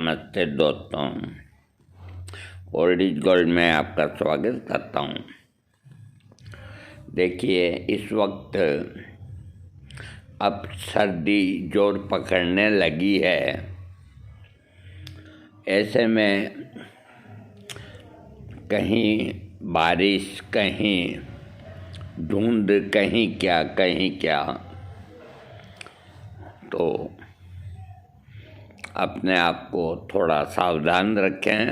नमस्ते दोस्तों, old is gold में आपका स्वागत करता हूँ। देखिए, इस वक्त अब सर्दी जोर पकड़ने लगी है। ऐसे में कहीं बारिश, कहीं धुंध, कहीं क्या, तो अपने आप को थोड़ा सावधान रखें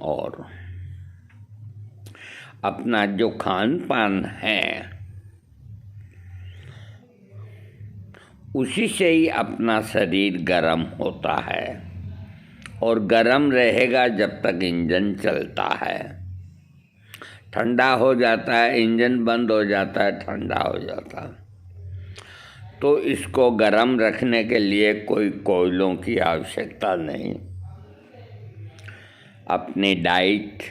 और अपना जो खान पान है उसी से ही अपना शरीर गर्म होता है और गर्म रहेगा जब तक इंजन चलता है। ठंडा हो जाता है, इंजन बंद हो जाता है, ठंडा हो जाता है। तो इसको गर्म रखने के लिए कोई कोयलों की आवश्यकता नहीं। अपनी डाइट,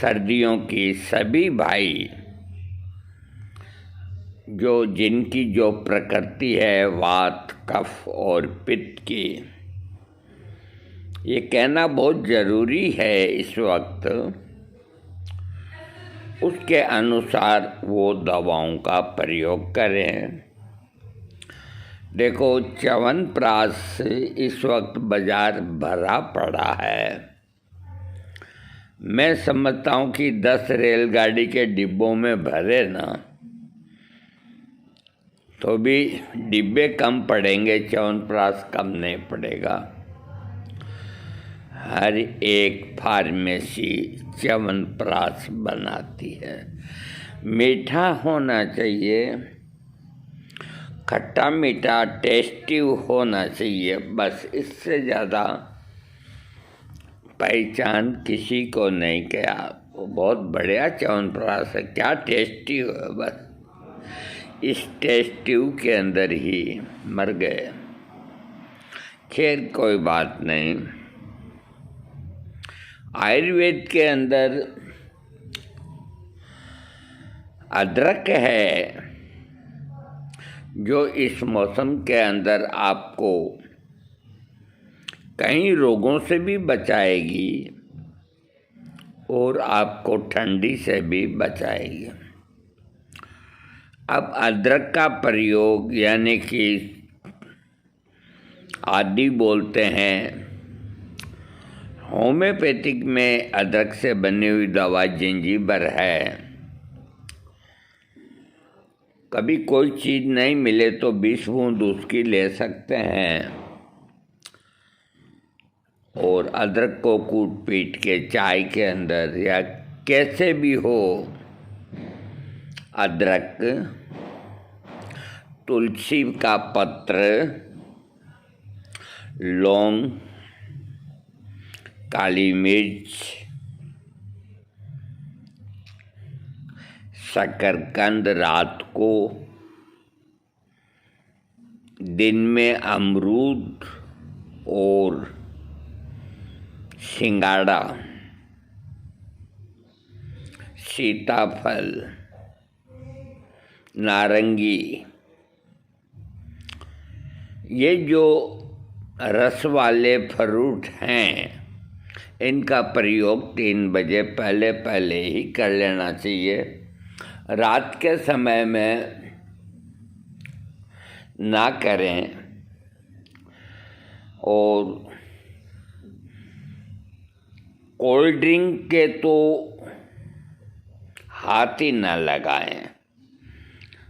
सर्दियों की सभी भाई जिनकी जो प्रकृति है वात, कफ और पित्त की, ये कहना बहुत ज़रूरी है इस वक्त, उसके अनुसार वो दवाओं का प्रयोग करें। देखो, च्यवनप्राश इस वक्त बाजार भरा पड़ा है। मैं समझता हूँ कि 10 रेलगाड़ी के डिब्बों में भरे ना तो भी डिब्बे कम पड़ेंगे, च्यवनप्राश कम नहीं पड़ेगा। हर एक फार्मेसी च्यवनप्राश बनाती है। मीठा होना चाहिए, खट्टा मीठा टेस्टी होना चाहिए, बस इससे ज़्यादा पहचान किसी को नहीं किया। वो बहुत बढ़िया च्यवनप्राश है, क्या टेस्टी हो, बस इस टेस्टी के अंदर ही मर गए। खैर, कोई बात नहीं। आयुर्वेद के अंदर अदरक है जो इस मौसम के अंदर आपको कई रोगों से भी बचाएगी और आपको ठंडी से भी बचाएगी। अब अदरक का प्रयोग, यानी कि आदि बोलते हैं, होम्योपैथिक में अदरक से बनी हुई दवा जिंजीबर है। कभी कोई चीज़ नहीं मिले तो 20 बूंद उसकी ले सकते हैं और अदरक को कूट पीट के चाय के अंदर या कैसे भी हो, अदरक, तुलसी का पत्र, लौंग, काली मिर्च, शकरकंद रात को, दिन में अमरूद और सिंगाड़ा, सीताफल, नारंगी, ये जो रस वाले फ्रूट हैं, इनका प्रयोग 3 बजे पहले ही कर लेना चाहिए। रात के समय में ना करें और कोल्ड ड्रिंक के तो हाथ ही ना लगाएं।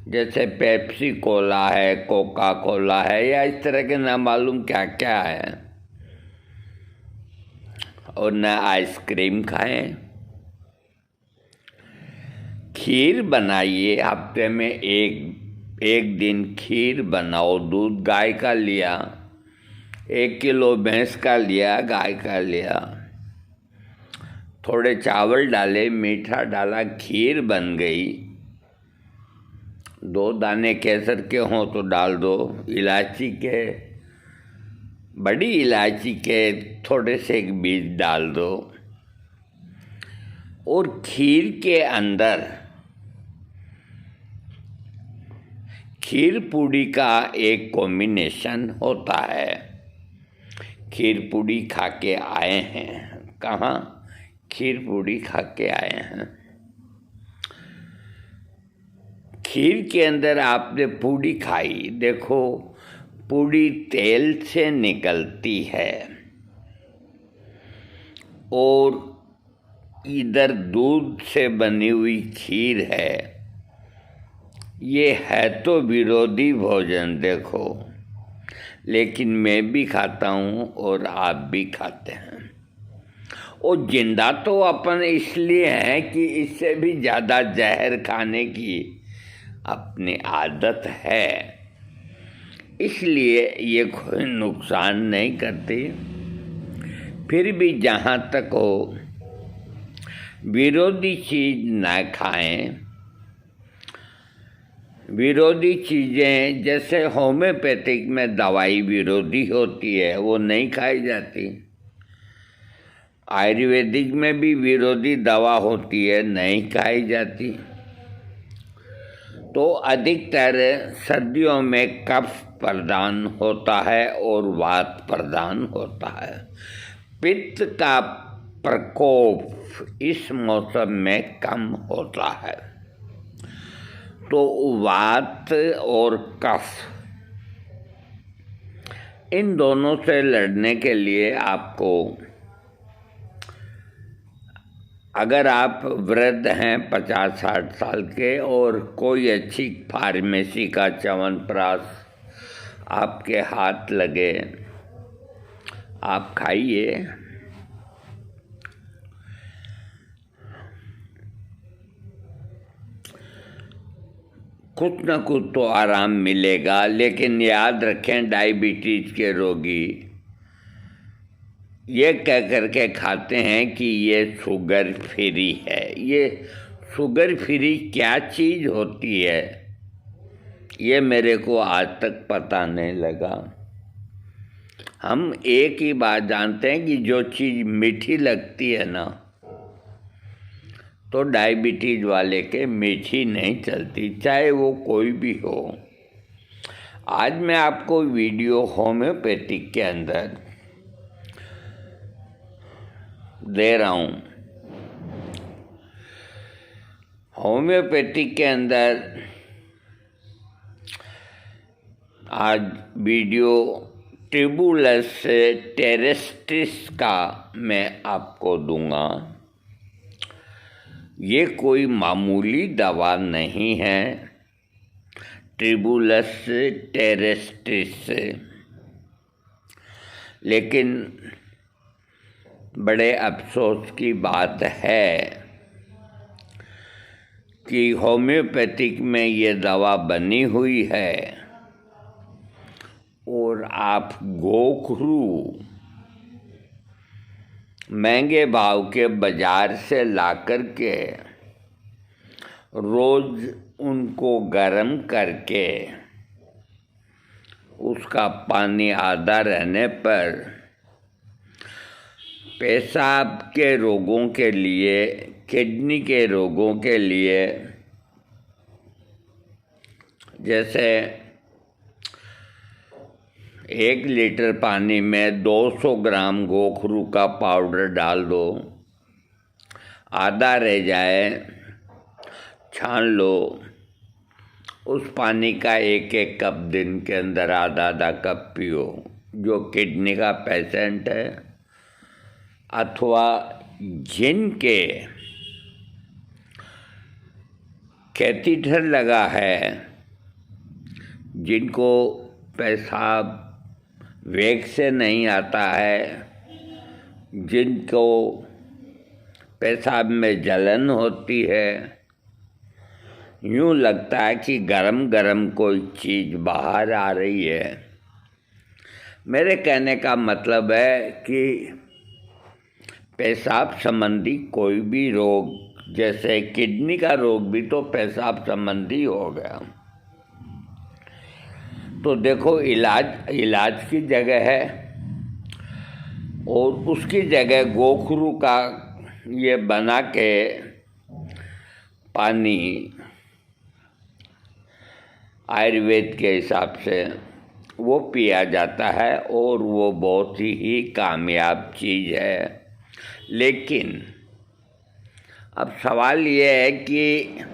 जैसे पेप्सी कोला है, कोका कोला है, या इस तरह के ना मालूम क्या क्या है। और न आइसक्रीम खाएं। खीर बनाइए, हफ्ते में एक दिन खीर बनाओ। दूध गाय का लिया, 1 किलो भैंस का लिया, गाय का लिया, थोड़े चावल डाले, मीठा डाला, खीर बन गई। 2 दाने केसर के हों तो डाल दो, इलायची के, बड़ी इलायची के थोड़े से एक बीज डाल दो और खीर के अंदर खीर पूड़ी का एक कॉम्बिनेशन होता है। खीर पूड़ी खा के आए हैं। कहाँ? खीर पूड़ी खा के आए हैं। खीर के अंदर आपने पूड़ी खाई, देखो पूड़ी तेल से निकलती है और इधर दूध से बनी हुई खीर है। ये है तो विरोधी भोजन देखो, लेकिन मैं भी खाता हूँ और आप भी खाते हैं। और जिंदा तो अपन इसलिए हैं कि इससे भी ज़्यादा जहर खाने की अपनी आदत है, इसलिए ये कोई नुकसान नहीं करती। फिर भी जहाँ तक हो विरोधी चीज़ ना खाएं। विरोधी चीज़ें जैसे होम्योपैथिक में दवाई विरोधी होती है, वो नहीं खाई जाती। आयुर्वेदिक में भी विरोधी दवा होती है, नहीं खाई जाती। तो अधिकतर सर्दियों में कफ प्रदान होता है और वात प्रदान होता है। पित्त का प्रकोप इस मौसम में कम होता है, तो वात और कफ इन दोनों से लड़ने के लिए आपको, अगर आप वृद्ध हैं 50-60 साल के और कोई अच्छी फार्मेसी का च्यवनप्राश आपके हाथ लगे, आप खाइए। कुछ न कुछ तो आराम मिलेगा। लेकिन याद रखें, डायबिटीज के रोगी ये कह करके खाते हैं कि ये शुगर फ्री है। ये शुगर फ्री क्या चीज़ होती है, ये मेरे को आज तक पता नहीं लगा। हम एक ही बात जानते हैं कि जो चीज़ मीठी लगती है ना, तो डायबिटीज वाले के मीठी नहीं चलती, चाहे वो कोई भी हो। आज मैं आपको वीडियो होम्योपैथिक के अंदर दे रहा हूँ। होम्योपैथिक के अंदर आज वीडियो ट्रिबुलस टेरेस्ट्रिस का मैं आपको दूंगा। ये कोई मामूली दवा नहीं है, ट्रिबुलस टेरेस्ट्रिस। लेकिन बड़े अफसोस की बात है कि होम्योपैथिक में ये दवा बनी हुई है और आप गोखरू महंगे भाव के बाजार से लाकर के रोज उनको गर्म करके उसका पानी आधा रहने पर पेशाब के रोगों के लिए, किडनी के रोगों के लिए, जैसे 1 लीटर पानी में 200 ग्राम गोखरू का पाउडर डाल दो, आधा रह जाए छान लो, उस पानी का 1-1 कप दिन के अंदर आधा कप पियो। जो किडनी का पेशेंट है अथवा जिनके कैथीटर लगा है, जिनको पेशाब वेग से नहीं आता है, जिनको पेशाब में जलन होती है, यूँ लगता है कि गरम गरम कोई चीज़ बाहर आ रही है। मेरे कहने का मतलब है कि पेशाब संबंधी कोई भी रोग, जैसे किडनी का रोग भी तो पेशाब संबंधी हो गया, तो देखो इलाज की जगह है और उसकी जगह गोखरू का ये बना के पानी आयुर्वेद के हिसाब से वो पिया जाता है और वो बहुत ही कामयाब चीज़ है। लेकिन अब सवाल ये है कि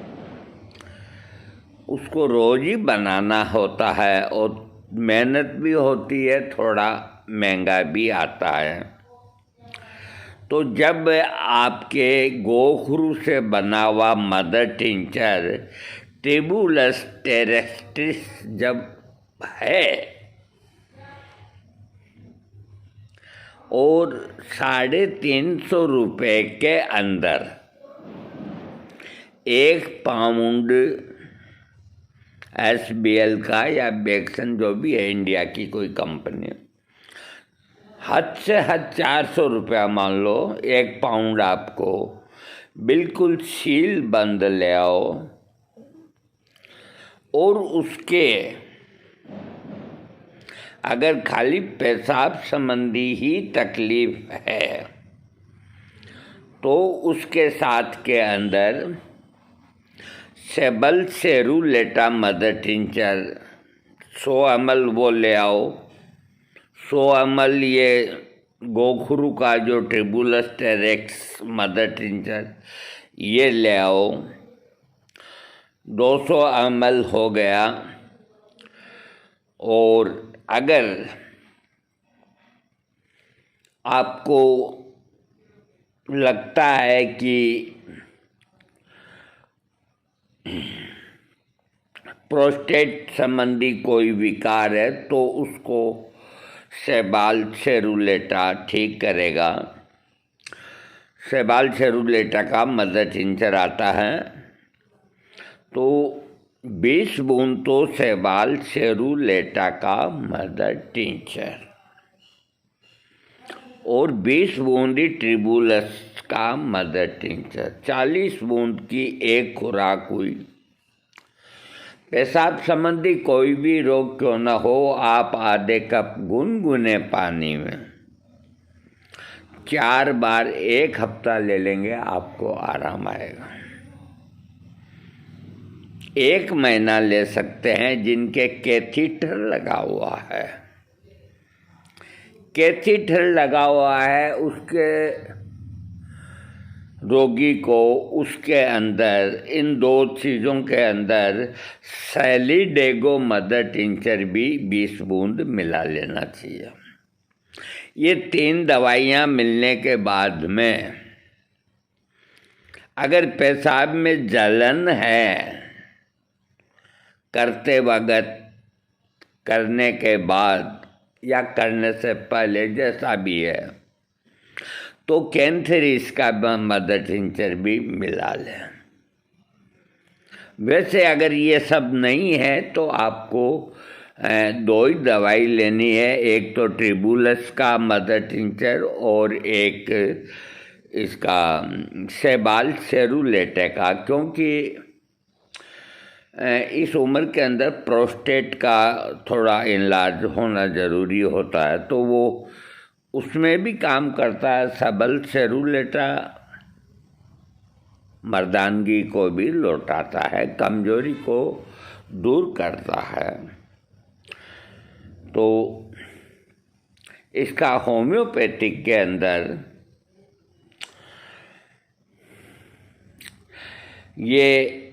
उसको रोज़ ही बनाना होता है और मेहनत भी होती है, थोड़ा महंगा भी आता है। तो जब आपके गोखरू से बना हुआ मदर टिंचर ट्रिबुलस टेरेस्ट्रिस जब है और 350 रुपये के अंदर 1 पाउंड SBL का या बेक्सन जो भी है, इंडिया की कोई कंपनी, हद से हद 400 रुपया मान लो, 1 पाउंड आपको बिल्कुल सील बंद ले आओ और उसके अगर खाली पेशाब संबंधी ही तकलीफ है तो उसके साथ के अंदर सेबल सेरुलेटा मदर टिंचर 100 ml वो ले आओ। 100 ml ये गोखरू का जो ट्रिबुलस टेरेक्स मदर टिंचर ये ले आओ। 200 ml हो गया। और अगर आपको लगता है कि प्रोस्टेट संबंधी कोई विकार है तो उसको सेबाल सेरुलेटा ठीक करेगा। सेबाल सेरुलेटा का मदर टिंचर आता है, तो 20 बूंद तो सेबाल सेरुलेटा का मदर टिंचर और 20 बूंद ट्रिबुलस का मदर टिंचर, 40 बूंद की एक खुराक हुई। पेशाब संबंधी कोई भी रोग क्यों न हो, आप आधे कप गुनगुने पानी में 4 बार 1 हफ्ता ले लेंगे, आपको आराम आएगा। 1 महीना ले सकते हैं जिनके कैथीटर लगा हुआ है। कैथीटर लगा हुआ है उसके रोगी को उसके अंदर इन 2 चीज़ों के अंदर सैलीडेगो मदर टिंचर भी 20 बूंद मिला लेना चाहिए। ये 3 दवाइयाँ मिलने के बाद में अगर पेशाब में जलन है करते वक्त, करने के बाद या करने से पहले, जैसा भी है, तो कैंथेरिस का मदर टिंचर भी मिला लें। वैसे अगर ये सब नहीं है तो आपको 2 ही दवाई लेनी है, एक तो ट्रिबुलस का मदर टिंचर और एक इसका सेबाल सेरुलेटा का, क्योंकि इस उम्र के अंदर प्रोस्टेट का थोड़ा इलाज होना ज़रूरी होता है, तो वो उसमें भी काम करता है। सेबल सेरुलेटा मर्दानगी को भी लौटाता है, कमजोरी को दूर करता है। तो इसका होम्योपैथिक के अंदर ये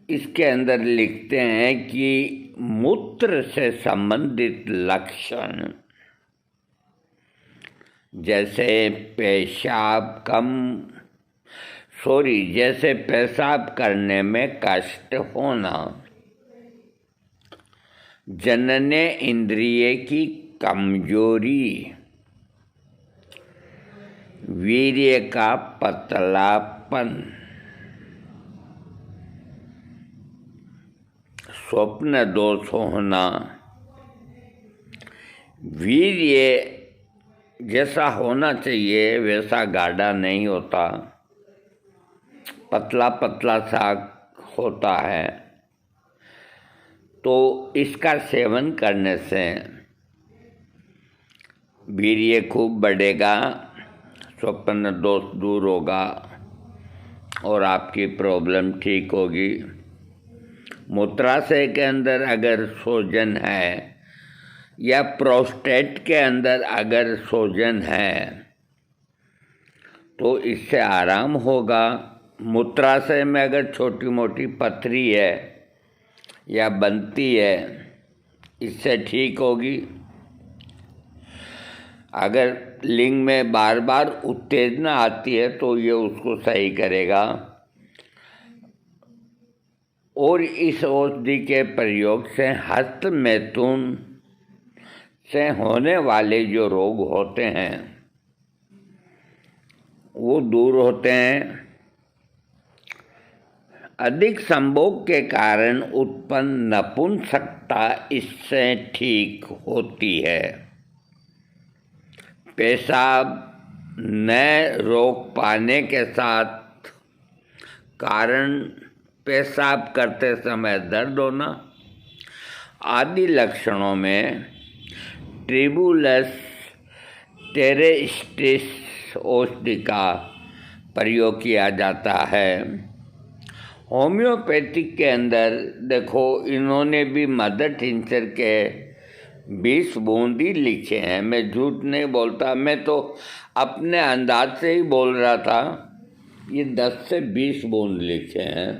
इसके अंदर लिखते हैं कि मूत्र से संबंधित लक्षण जैसे पेशाब करने में कष्ट होना, जनने इंद्रिय की कमजोरी, वीर्य का पतलापन, स्वप्न दोष होना, वीर्य जैसा होना चाहिए वैसा गाढ़ा नहीं होता, पतला पतला सा होता है, तो इसका सेवन करने से वीर्य खूब बढ़ेगा, स्वप्न दोष दूर होगा और आपकी प्रॉब्लम ठीक होगी। मूत्राशय के अंदर अगर सूजन है या प्रोस्टेट के अंदर अगर सूजन है तो इससे आराम होगा। मूत्राशय में अगर छोटी मोटी पथरी है या बनती है, इससे ठीक होगी। अगर लिंग में बार बार उत्तेजना आती है तो ये उसको सही करेगा। और इस औषधि के प्रयोग से हस्त मैथुन से होने वाले जो रोग होते हैं वो दूर होते हैं। अधिक संभोग के कारण उत्पन्न नपुंसकता इससे ठीक होती है। पेशाब न रोक पाने के साथ कारण पेशाब करते समय दर्द होना आदि लक्षणों में ट्रिबुलस टेरेस्ट्रिस औषधि का प्रयोग किया जाता है। होम्योपैथिक के अंदर देखो, इन्होंने भी मदर टिंचर के 20 बूंद ही लिखे हैं। मैं झूठ नहीं बोलता, मैं तो अपने अंदाज से ही बोल रहा था। ये 10 से 20 बूंद लिखे हैं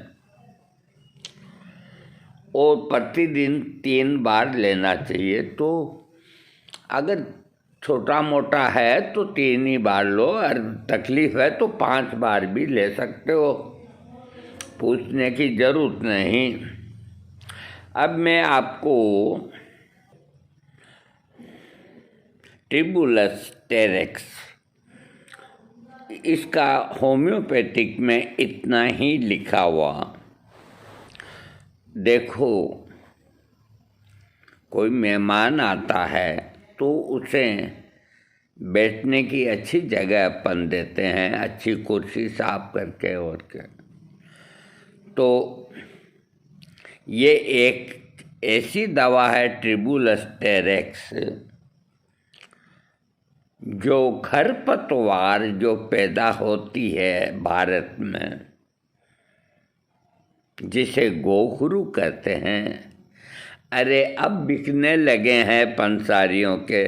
और प्रतिदिन 3 बार लेना चाहिए। तो अगर छोटा मोटा है तो 3 ही बार लो, और तकलीफ है तो 5 बार भी ले सकते हो, पूछने की जरूरत नहीं। अब मैं आपको ट्रिबुलस टेरेक्स, इसका होम्योपैथिक में इतना ही लिखा हुआ। देखो, कोई मेहमान आता है तो उसे बैठने की अच्छी जगह अपन देते हैं, अच्छी कुर्सी साफ करके और क्या। तो ये एक ऐसी दवा है ट्रिबुलस टेरेक्स, जो खरपतवार जो पैदा होती है भारत में, जिसे गोखरू कहते हैं। अरे अब बिकने लगे हैं पंसारियों के।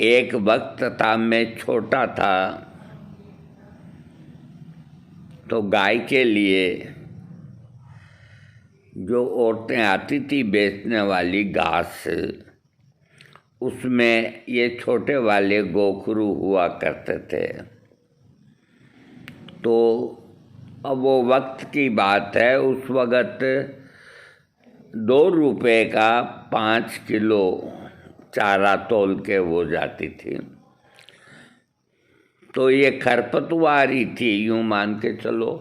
एक वक्त था, मैं छोटा था तो गाय के लिए जो औरतें आती थी बेचने वाली घास, उसमें ये छोटे वाले गोखरू हुआ करते थे। तो अब वो वक्त की बात है, उस वक़्त 2 रुपये का 5 किलो चारा तोल के वो जाती थी। तो ये खरपतवार ही थी, यूँ मान के चलो।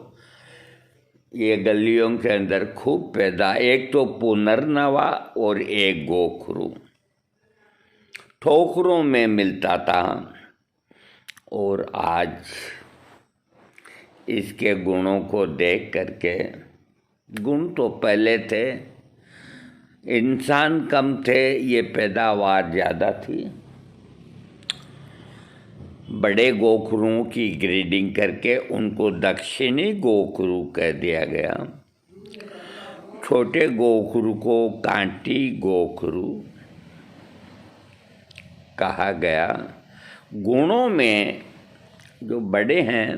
ये गलियों के अंदर खूब पैदा, एक तो पुनर्नवा और एक गोखरू ठोकरों में मिलता था। और आज इसके गुणों को देख करके, गुण तो पहले थे, इंसान कम थे, ये पैदावार ज़्यादा थी। बड़े गोखरुओं की ग्रेडिंग करके उनको दक्षिणी गोखरू कह दिया गया। छोटे गोखरू को कांटी गोखरू कहा गया। गुणों में जो बड़े हैं,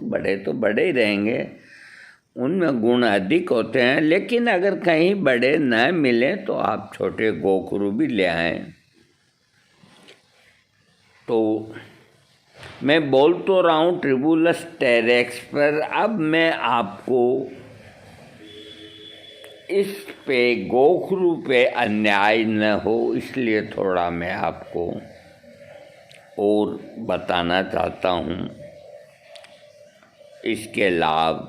बड़े तो बड़े ही रहेंगे, उनमें गुण अधिक होते हैं। लेकिन अगर कहीं बड़े न मिलें तो आप छोटे गोखरू भी ले आएं। तो मैं बोल तो रहा हूँ ट्रिबुलस टेरेक्स पर, अब मैं आपको इस पे गोखरू पे अन्याय न हो इसलिए थोड़ा मैं आपको और बताना चाहता हूँ इसके लाभ।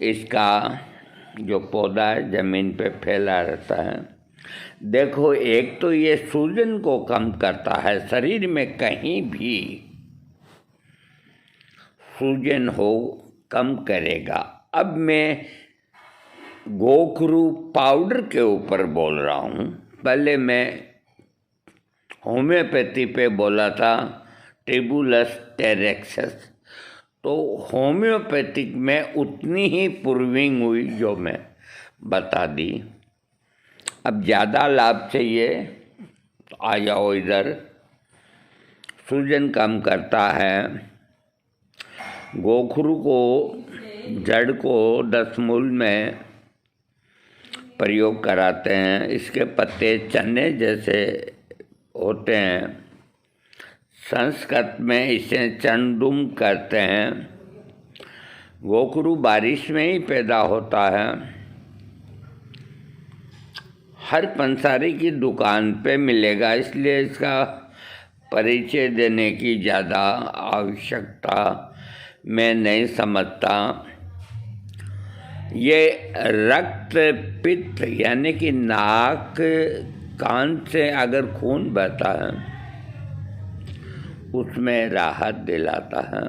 इसका जो पौधा है ज़मीन पे फैला रहता है। देखो, एक तो ये सूजन को कम करता है, शरीर में कहीं भी सूजन हो कम करेगा। अब मैं गोखरू पाउडर के ऊपर बोल रहा हूँ, पहले मैं होम्योपैथी पे बोला था ट्रिबुलस टेरेक्सस। तो होम्योपैथिक में उतनी ही प्रूविंग हुई जो मैं बता दी। अब ज़्यादा लाभ चाहिए तो आ जाओ इधर। सूजन कम करता है। गोखरू को जड़ को 10 मूल में प्रयोग कराते हैं। इसके पत्ते चने जैसे होते हैं। संस्कृत में इसे चंडुम कहते हैं। गोखरू बारिश में ही पैदा होता है। हर पंसारी की दुकान पे मिलेगा, इसलिए इसका परिचय देने की ज़्यादा आवश्यकता मैं नहीं समझता। ये रक्त पित्त यानी कि नाक कान से अगर खून बहता है उसमें राहत दिलाता है,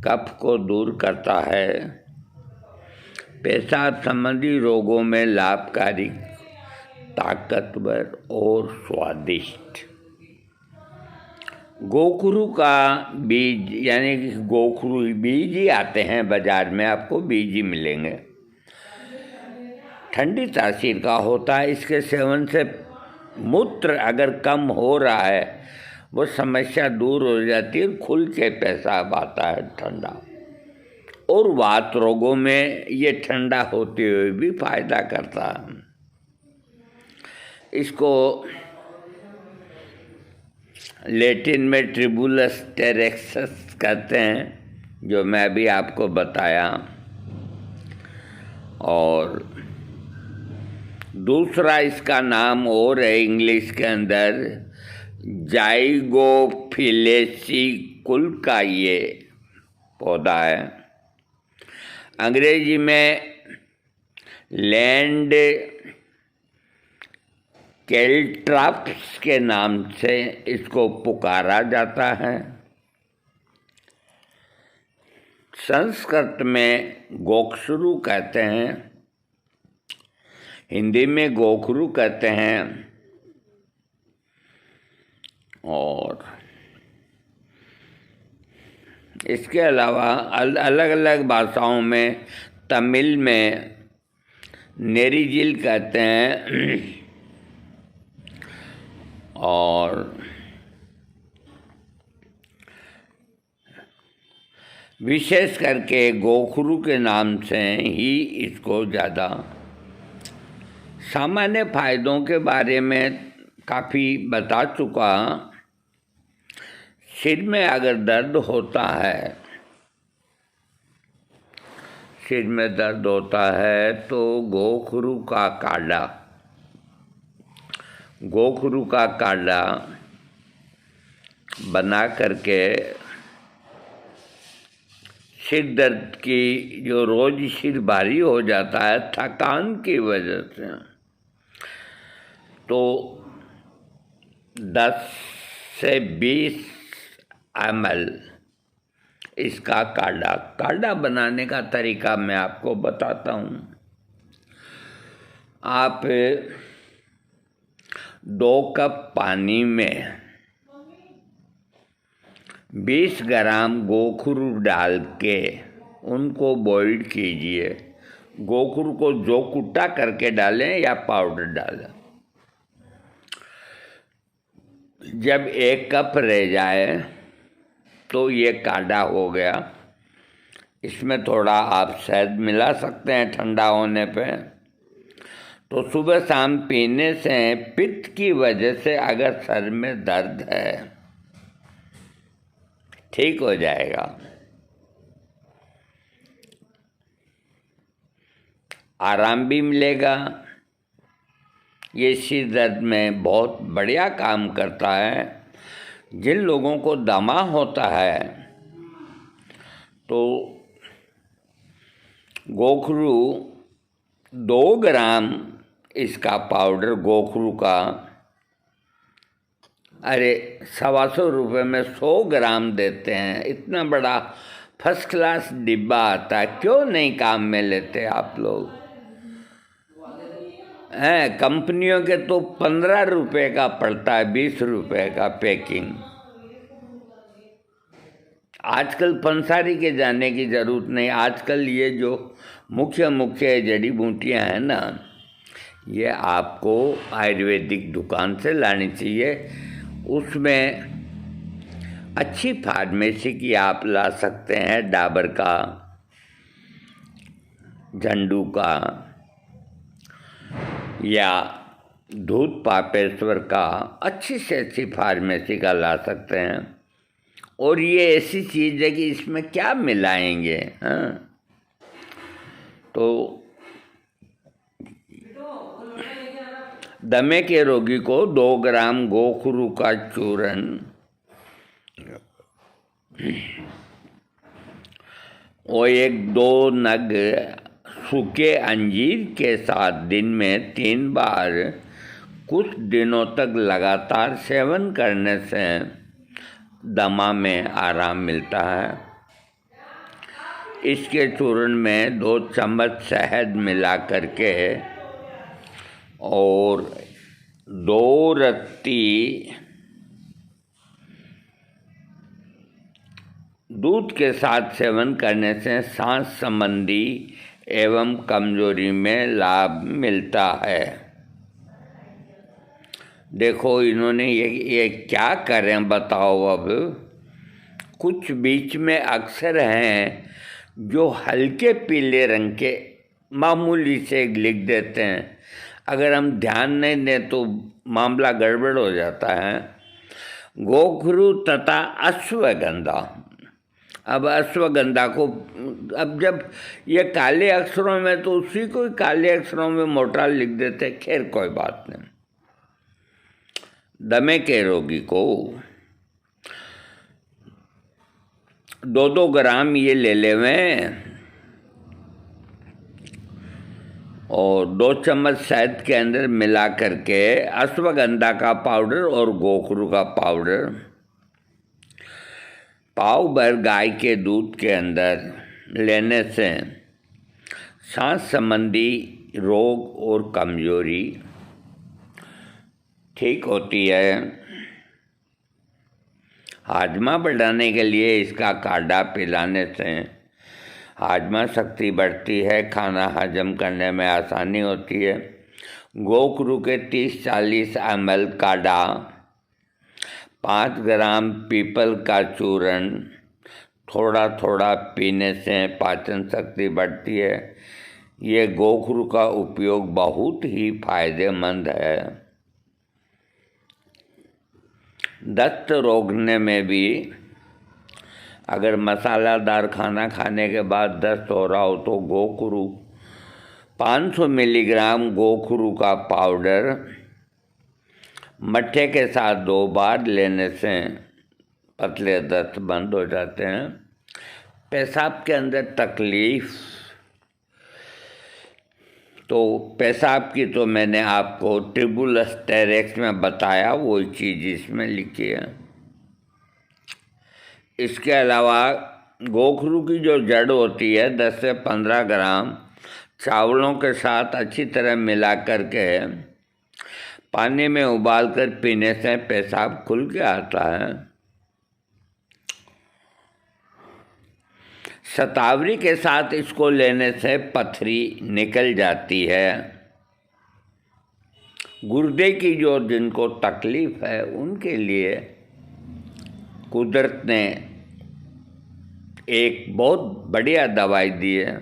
कफ को दूर करता है, पेशाब संबंधी रोगों में लाभकारी, ताकतवर और स्वादिष्ट। गोखरू का बीज यानी कि गोखरू बीज ही आते हैं बाजार में, आपको बीज ही मिलेंगे। ठंडी तासीर का होता है। इसके सेवन से मूत्र अगर कम हो रहा है वो समस्या दूर हो जाती है, खुल के पेशाब आता है ठंडा। और वात रोगों में ये ठंडा होते हुए भी फायदा करता है। इसको लैटिन में ट्रिबुलस टेरेक्सस कहते हैं, जो मैं अभी आपको बताया। और दूसरा इसका नाम और है इंग्लिश के अंदर, जाइगोफिलेसी कुल का ये पौधा है। अंग्रेजी में लैंड कैल्ट्राप्स के नाम से इसको पुकारा जाता है। संस्कृत में गोखरू कहते हैं, हिंदी में गोखरू कहते हैं। और इसके अलावा अलग अलग भाषाओं में, तमिल में नेरिजिल कहते हैं। और विशेष करके गोखरू के नाम से ही इसको ज़्यादा। सामान्य फायदों के बारे में काफ़ी बता चुका। सिर में अगर दर्द होता है, सिर में दर्द होता है तो गोखरू का काढ़ा बना करके सिर दर्द की, जो रोज सिर भारी हो जाता है थकान की वजह से, तो 10 से 20 ml इसका काढ़ा बनाने का तरीका मैं आपको बताता हूँ। आप 2 कप पानी में 20 ग्राम गोखरू डाल के उनको बॉईल कीजिए। गोखरू को जो कुट्टा करके डालें या पाउडर डालें। जब 1 कप रह जाए तो ये काढ़ा हो गया। इसमें थोड़ा आप शहद मिला सकते हैं ठंडा होने पे। तो सुबह शाम पीने से पित्त की वजह से अगर सर में दर्द है ठीक हो जाएगा। आराम भी मिलेगा। ये सिर दर्द में बहुत बढ़िया काम करता है। जिन लोगों को दमा होता है तो गोखरू 2 ग्राम इसका पाउडर गोखरू का, अरे 125 रुपये में 100 ग्राम देते हैं। इतना बड़ा फर्स्ट क्लास डिब्बा आता है, क्यों नहीं काम में लेते आप लोग हैं। कंपनियों के तो 15 रुपये का पड़ता है, 20 रुपये का पैकिंग। आजकल पंसारी के जाने की ज़रूरत नहीं। आजकल ये जो मुख्य मुख्य जड़ी बूटियाँ हैं ना, ये आपको आयुर्वेदिक दुकान से लानी चाहिए। उसमें अच्छी फार्मेसी की आप ला सकते हैं, डाबर का, झंडू का या दूध पापेश्वर का, अच्छी से अच्छी फार्मेसी का ला सकते हैं। और ये ऐसी चीज़ है कि इसमें क्या मिलाएंगे, हाँ। तो दमे के रोगी को 2 ग्राम गोखरू का चूर्ण और 1-2 नग सूखे अंजीर के साथ दिन में 3 बार कुछ दिनों तक लगातार सेवन करने से दमा में आराम मिलता है। इसके चूर्ण में 2 चम्मच शहद मिला करके और 2 रत्ती दूध के साथ सेवन करने से सांस संबंधी एवं कमजोरी में लाभ मिलता है। देखो इन्होंने ये क्या करें बताओ। अब कुछ बीच में अक्षर हैं जो हल्के पीले रंग के मामूली से लिख देते हैं। अगर हम ध्यान नहीं दें तो मामला गड़बड़ हो जाता है। गोखरू तथा अश्वगंधा। अब अश्वगंधा को, अब जब ये काले अक्षरों में तो उसी को काले अक्षरों में मोटा लिख देते। खैर कोई बात नहीं। दमे के रोगी को 2-2 ग्राम ये ले लेवें और 2 चम्मच शहद के अंदर मिला करके अश्वगंधा का पाउडर और गोखरू का पाउडर पाव भर गाय के दूध के अंदर लेने से सांस संबंधी रोग और कमजोरी ठीक होती है। हाजमा बढ़ाने के लिए इसका काढ़ा पिलाने से हाजमा शक्ति बढ़ती है, खाना हजम करने में आसानी होती है। गोखरू के 30-40 ml काढ़ा, 5 ग्राम पीपल का चूर्ण थोड़ा थोड़ा पीने से पाचन शक्ति बढ़ती है। ये गोखरू का उपयोग बहुत ही फायदेमंद है। दस्त रोकने में भी, अगर मसालादार खाना खाने के बाद दस्त हो रहा हो तो गोखरू 500 मिलीग्राम गोखरू का पाउडर मट्ठे के साथ 2 बार लेने से पतले दस्त बंद हो जाते हैं। पेशाब के अंदर तकलीफ, तो पेशाब की तो मैंने आपको ट्रिबुलस टेरेक्स में बताया, वो चीज़ इसमें लिखी है। इसके अलावा गोखरू की जो जड़ होती है 10 से 15 ग्राम चावलों के साथ अच्छी तरह मिला करके पानी में उबाल कर पीने से पेशाब खुल के आता है। शतावरी के साथ इसको लेने से पथरी निकल जाती है। गुर्दे की जो जिनको तकलीफ है उनके लिए कुदरत ने एक बहुत बढ़िया दवाई दी है।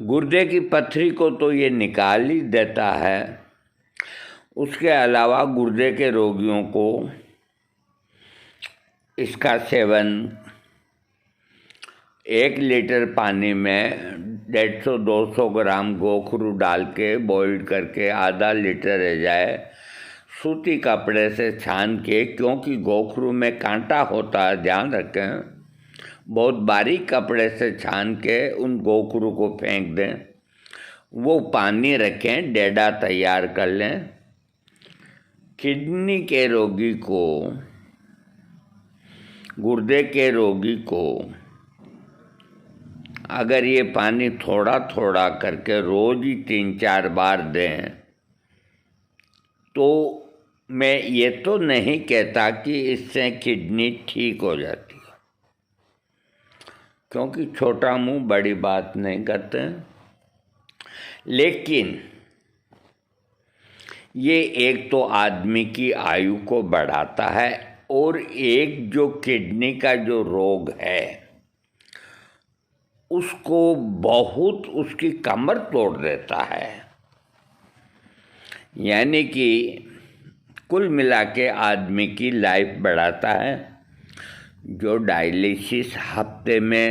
गुर्दे की पथरी को तो ये निकाल ही देता है। उसके अलावा गुर्दे के रोगियों को इसका सेवन 1 लीटर पानी में 150-200 ग्राम गोखरू डाल के बॉइल करके आधा लीटर रह जाए, सूती कपड़े से छान के, क्योंकि गोखरू में कांटा होता है, ध्यान रखें, बहुत बारीक कपड़े से छान के उन गोखरू को फेंक दें। वो पानी रखें, डेडा तैयार कर लें। किडनी के रोगी को, गुर्दे के रोगी को अगर ये पानी थोड़ा थोड़ा करके रोज ही 3-4 बार दें तो मैं ये तो नहीं कहता कि इससे किडनी ठीक हो जाती है, क्योंकि छोटा मुंह बड़ी बात नहीं करते हैं। लेकिन ये एक तो आदमी की आयु को बढ़ाता है, और एक जो किडनी का जो रोग है उसको बहुत, उसकी कमर तोड़ देता है। यानी कि कुल मिला के आदमी की लाइफ बढ़ाता है। जो डायलिसिस हफ्ते में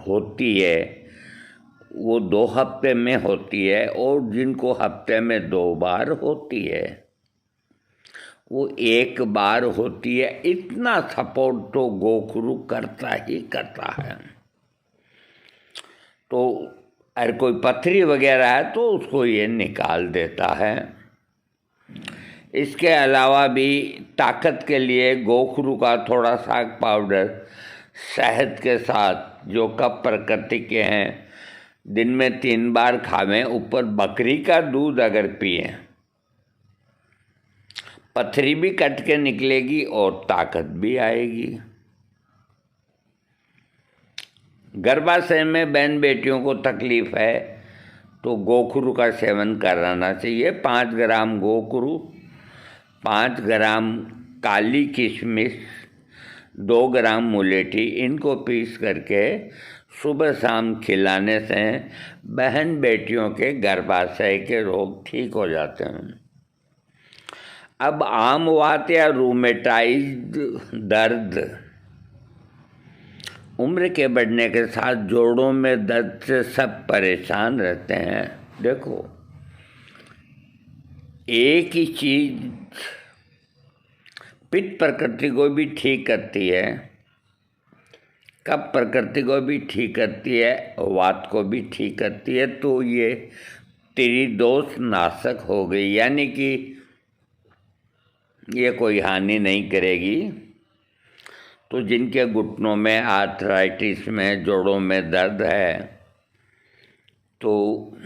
होती है वो 2 हफ्ते में होती है, और जिनको हफ्ते में 2 बार होती है वो 1 बार होती है। इतना सपोर्ट तो गोखरू करता ही करता है। तो अगर कोई पथरी वगैरह है तो उसको ये निकाल देता है। इसके अलावा भी ताकत के लिए गोखरू का थोड़ा सा पाउडर शहद के साथ, जो कप प्रकृति के हैं, दिन में 3 बार खावें। ऊपर बकरी का दूध अगर पिए, पथरी भी कट के निकलेगी और ताकत भी आएगी। गर्भाशय में बहन बेटियों को तकलीफ है तो गोखरू का सेवन कराना चाहिए। 5 ग्राम गोखरू, 5 ग्राम काली किशमिश, 2 ग्राम मुलेठी, इनको पीस करके सुबह शाम खिलाने से बहन बेटियों के गर्भाशय के रोग ठीक हो जाते हैं। अब आम वात या रूमेटाइड दर्द, उम्र के बढ़ने के साथ जोड़ों में दर्द से सब परेशान रहते हैं। देखो, एक ही चीज पित्त प्रकृति को भी ठीक करती है, कफ प्रकृति को भी ठीक करती है, वात को भी ठीक करती है। तो ये त्रिदोष नाशक हो गई, यानी कि ये कोई हानि नहीं करेगी। तो जिनके घुटनों में आर्थराइटिस में, जोड़ों में दर्द है, तो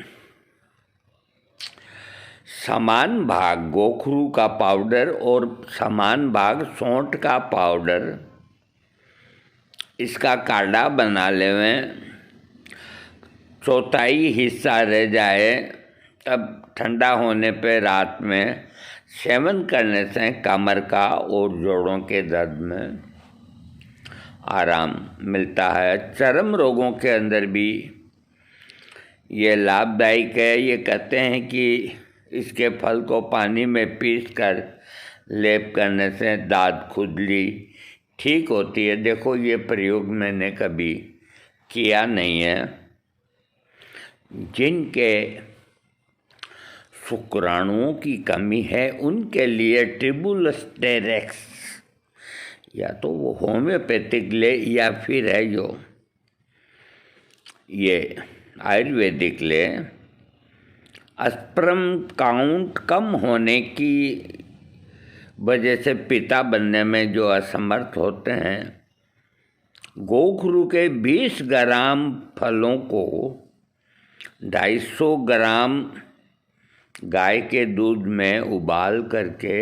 समान भाग गोखरू का पाउडर और समान भाग सौंठ का पाउडर, इसका काढ़ा बना लेवें। चौथाई हिस्सा रह जाए तब ठंडा होने पे रात में सेवन करने से कमर का और जोड़ों के दर्द में आराम मिलता है। चर्म रोगों के अंदर भी ये लाभदायक है। ये कहते हैं कि इसके फल को पानी में पीसकर लेप करने से दांत खुजली ठीक होती है। देखो, ये प्रयोग मैंने कभी किया नहीं है। जिनके शुक्राणुओं की कमी है उनके लिए ट्रिबुलस्टेरेक्स, या तो वो होम्योपैथिक ले या फिर है जो ये आयुर्वेदिक ले। स्पर्म काउंट कम होने की वजह से पिता बनने में जो असमर्थ होते हैं, गोखरू के 20 ग्राम फलों को 250 ग्राम गाय के दूध में उबाल करके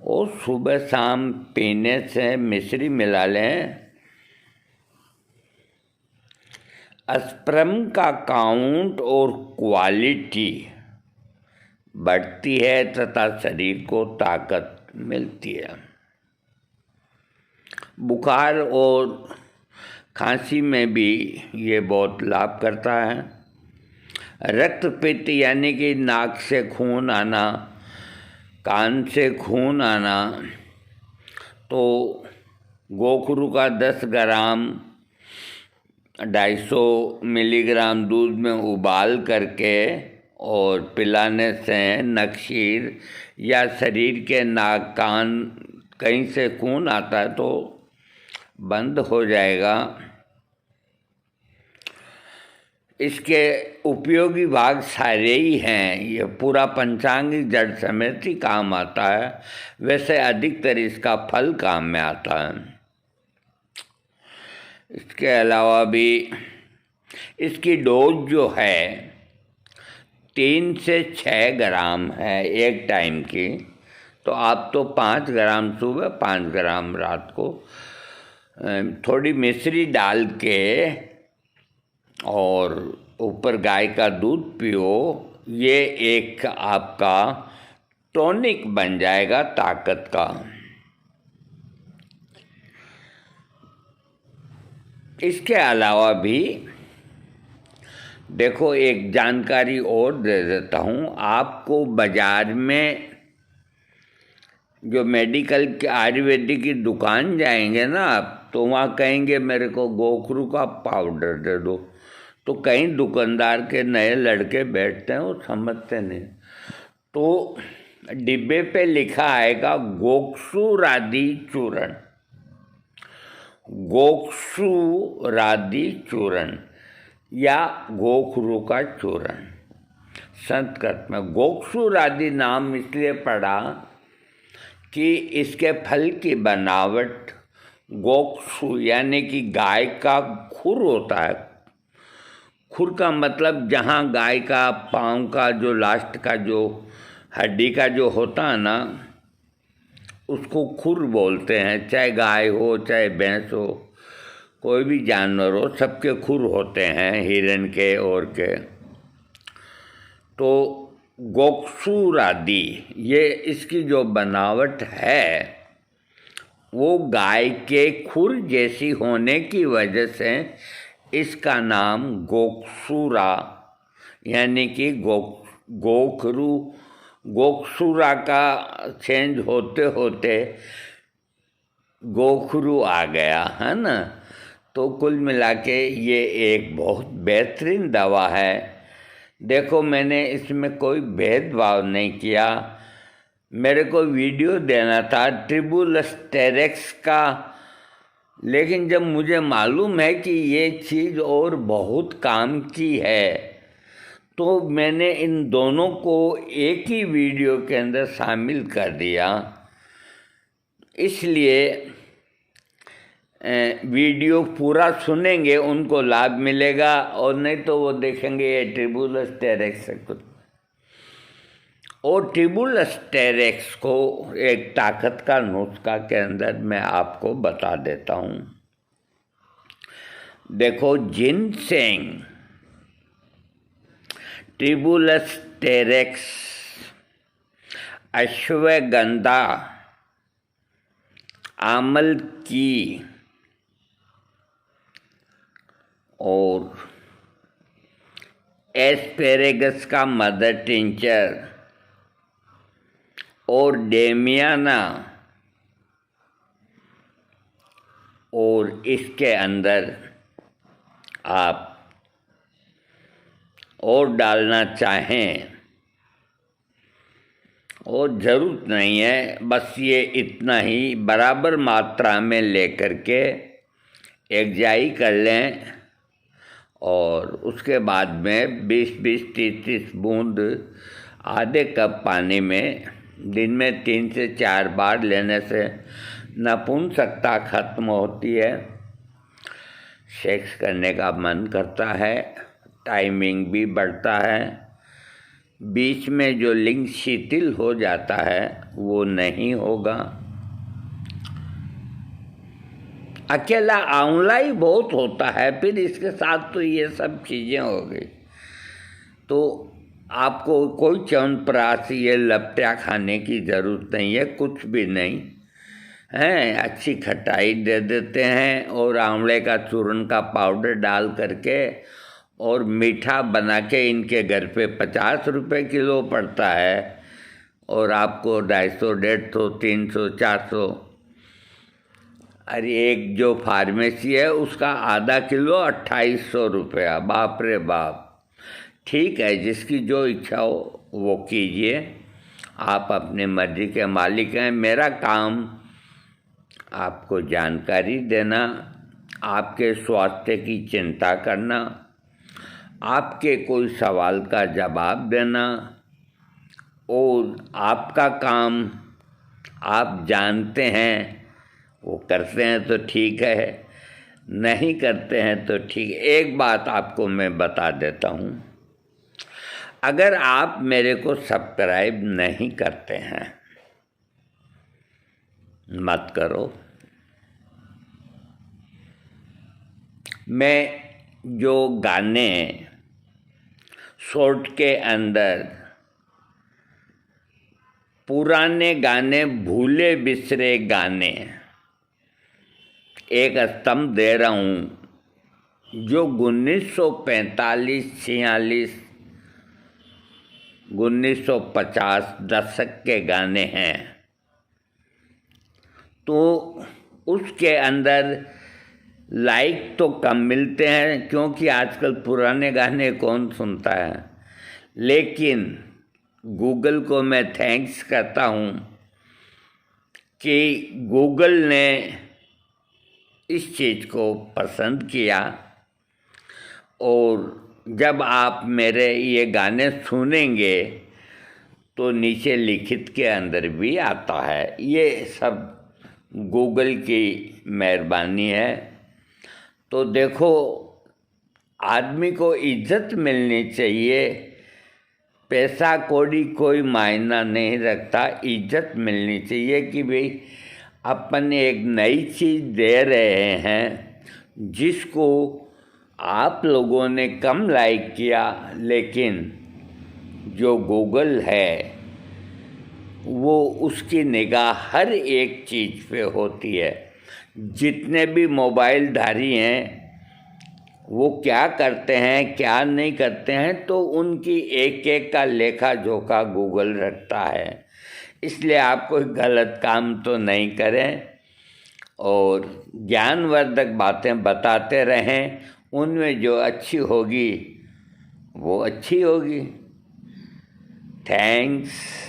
और सुबह शाम पीने से मिश्री मिला लें। स्पर्म का काउंट और क्वालिटी बढ़ती है तथा शरीर को ताकत मिलती है। बुखार और खांसी में भी ये बहुत लाभ करता है। रक्तपित्त यानी कि नाक से खून आना, कान से खून आना, तो गोखरू का 10 ग्राम 250 मिलीग्राम दूध में उबाल करके और पिलाने से नक्शीर या शरीर के नाक कान कहीं से खून आता है तो बंद हो जाएगा। इसके उपयोगी भाग सारे ही हैं। ये पूरा पंचांगिक जड़ समेत ही काम आता है। वैसे अधिकतर इसका फल काम में आता है। इसके अलावा भी इसकी डोज जो है 3 से 6 ग्राम है एक टाइम की। तो आप तो 5 ग्राम सुबह, 5 ग्राम रात को थोड़ी मिश्री डाल के और ऊपर गाय का दूध पियो। ये एक आपका टॉनिक बन जाएगा ताकत का। इसके अलावा भी देखो, एक जानकारी और दे देता हूँ आपको। बाज़ार में जो मेडिकल की आयुर्वेदिक की दुकान जाएंगे ना आप, तो वहाँ कहेंगे मेरे को गोखरू का पाउडर दे दो, तो कई दुकानदार के नए लड़के बैठते हैं, वो समझते नहीं। तो डिब्बे पे लिखा आएगा गोक्षुरादि चूर्ण, गोक्षुरादि चूर्ण या गोखरू का चूर्ण। संस्कृत में गोक्षुरादि नाम इसलिए पड़ा कि इसके फल की बनावट गोक्षु यानी कि गाय का खुर होता है। खुर का मतलब जहाँ गाय का पाँव का जो लास्ट का जो हड्डी का जो होता है ना, उसको खुर बोलते हैं। चाहे गाय हो चाहे भैंस हो, कोई भी जानवर हो, सबके खुर होते हैं, हिरन के और के। तो गोक्षुरादि ये इसकी जो बनावट है वो गाय के खुर जैसी होने की वजह से इसका नाम गोक्षुरा यानी कि गोखरू, गोक्षुरा का चेंज होते होते गोखरू आ गया, है ना। तो कुल मिला के ये एक बहुत बेहतरीन दवा है। देखो, मैंने इसमें कोई भेदभाव नहीं किया। मेरे को वीडियो देना था ट्रिबुलस्टेरेक्स का, लेकिन जब मुझे मालूम है कि ये चीज़ और बहुत काम की है, तो मैंने इन दोनों को एक ही वीडियो के अंदर शामिल कर दिया। इसलिए वीडियो पूरा सुनेंगे उनको लाभ मिलेगा, और नहीं तो वो देखेंगे ये ट्रिबुलस्टेरेक्स कुछ। और ट्रिबुलस्टेरेक्स को एक ताकत का नुस्खा के अंदर मैं आपको बता देता हूँ। देखो, जिनसेंग, ट्रिबुलस्टेरेक्स, अश्वगंधा, आमल की और एस्पेरेगस का मदर टिंचर और डेमियाना, और इसके अंदर आप और डालना चाहें और ज़रूरत नहीं है, बस ये इतना ही बराबर मात्रा में लेकर के एकजाई कर लें। और उसके बाद में 20-20, 30-30 बूंद आधे कप पानी में दिन में 3 से 4 बार लेने से नपुंसकता खत्म होती है, सेक्स करने का मन करता है, टाइमिंग भी बढ़ता है, बीच में जो लिंग शिथिल हो जाता है वो नहीं होगा। अकेला आंवला ही बहुत होता है, फिर इसके साथ तो ये सब चीज़ें हो गई। तो आपको कोई च्यवनप्राश ये लपटिया खाने की ज़रूरत नहीं है, कुछ भी नहीं है। अच्छी खटाई दे देते हैं और आंवले का चूर्ण का पाउडर डाल करके और मीठा बना के इनके घर पे 50 रुपये किलो पड़ता है, और आपको 250, 150, 300, 400। अरे एक जो फार्मेसी है उसका आधा किलो 2800 रुपया। बाप रे बाप। ठीक है, जिसकी जो इच्छा हो वो कीजिए, आप अपने मर्जी के मालिक हैं। मेरा काम आपको जानकारी देना, आपके स्वास्थ्य की चिंता करना, आपके कोई सवाल का जवाब देना, और आपका काम आप जानते हैं, वो करते हैं तो ठीक है, नहीं करते हैं तो ठीक है। एक बात आपको मैं बता देता हूँ, अगर आप मेरे को सब्सक्राइब नहीं करते हैं, मत करो। मैं जो गाने शॉर्ट के अंदर पुराने गाने, भूले बिसरे गाने, एक स्तंभ दे रहा हूँ जो 1945, 46, 1950 दशक के गाने हैं। तो उसके अंदर लाइक तो कम मिलते हैं क्योंकि आजकल पुराने गाने कौन सुनता है, लेकिन गूगल को मैं थैंक्स करता हूँ कि गूगल ने इस चीज़ को पसंद किया और जब आप मेरे ये गाने सुनेंगे तो नीचे लिखित के अंदर भी आता है। ये सब गूगल की मेहरबानी है। तो देखो, आदमी को इज्जत मिलनी चाहिए, पैसा कौड़ी कोई मायना नहीं रखता, इज्जत मिलनी चाहिए कि भाई अपन एक नई चीज़ दे रहे हैं जिसको आप लोगों ने कम लाइक किया, लेकिन जो गूगल है वो उसकी निगाह हर एक चीज़ पे होती है। जितने भी मोबाइलधारी हैं वो क्या करते हैं क्या नहीं करते हैं, तो उनकी एक एक का लेखा जोखा गूगल रखता है। इसलिए आप कोई गलत काम तो नहीं करें और ज्ञानवर्धक बातें बताते रहें। उनमें जो अच्छी होगी वो अच्छी होगी। थैंक्स।